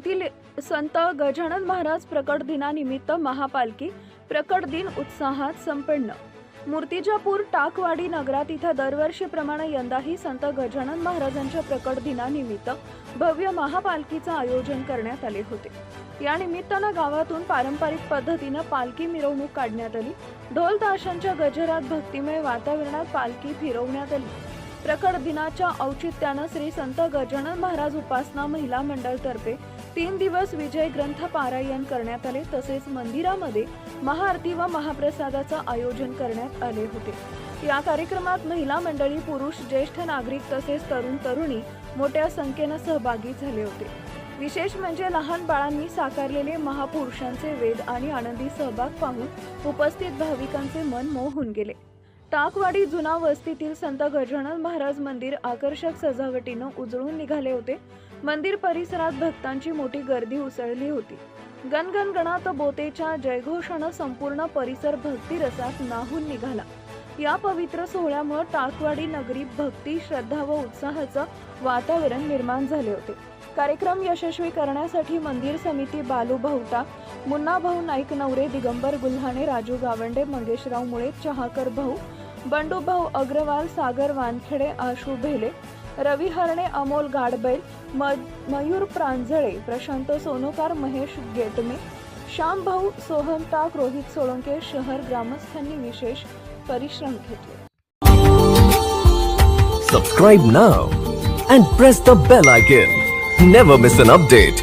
येथील संत गजानन महाराज प्रकट दिनानिमित्त महापालकी प्रकट दिन उत्साहात संपन्न। मूर्तिजापूर टाकवाडी नगरात इथं दरवर्षीप्रमाणे यंदाही संत गजानन महाराजांच्या प्रकट दिनानिमित्त भव्य महापालकीचं आयोजन करण्यात आले होते। या निमित्तानं गावातून पारंपरिक पद्धतीनं पालखी मिरवणूक काढण्यात आली। ढोल ताशांच्या गजरात भक्तिमय वातावरणात पालखी फिरवण्यात आली। प्रकट दिनाच्या औचित्यानं श्री संत गजानन महाराज उपासना महिला मंडळतर्फे 3 दिवस विजय ग्रंथ पारायण करण्यात आले। तसेच मंदिरामध्ये महाआरती व महाप्रसादाचं आयोजन करण्यात आले होते। या कार्यक्रमात महिला मंडळी, पुरुष, ज्येष्ठ नागरिक तसेच तरुण तरुणी मोठ्या संख्येनं सहभागी झाले होते। विशेष म्हणजे लहान बाळांनी साकारलेले महापुरुषांचे वेद आणि आनंदी सहभाग पाहून उपस्थित भाविकांचे मन मोहून गेले। टाकवाडी जुना वस्तीतील संत गजानन महाराज मंदिर आकर्षक सजावटीनं उजळून निघाले होते। मंदिर परिसरात भक्तांची मोठी गर्दी उसळली होती। गणगण गणात बोतेच्या जयघोषानं संपूर्ण परिसर भक्ती रसात न्हाऊन निघाला। या पवित्र सोहळ्यामुळे टाकवाडी नगरी भक्ती, श्रद्धा व उत्साहाचं वातावरण निर्माण झाले होते। कार्यक्रम यशस्वी करण्यासाठी मंदिर समिती बालू भाऊटा, मुन्ना भाऊ नाईक नवरे, दिगंबर गुल्हाणे, राजू गावंडे, मंगेशराव मुळे, चहाकर भाऊ, बंडू भाऊ अग्रवाल, सागर वानखेडे, आशू भेले, रवी हरणे, अमोल गाडबैल, मयूर प्रांजळे, प्रशांत सोनोकार, महेश गेटमे, श्याम भाऊ, सोहम टाक, रोहित सोळंके शहर ग्रामस्थांनी विशेष परिश्रम घेतले। Subscribe now and press the bell icon. Never miss an update.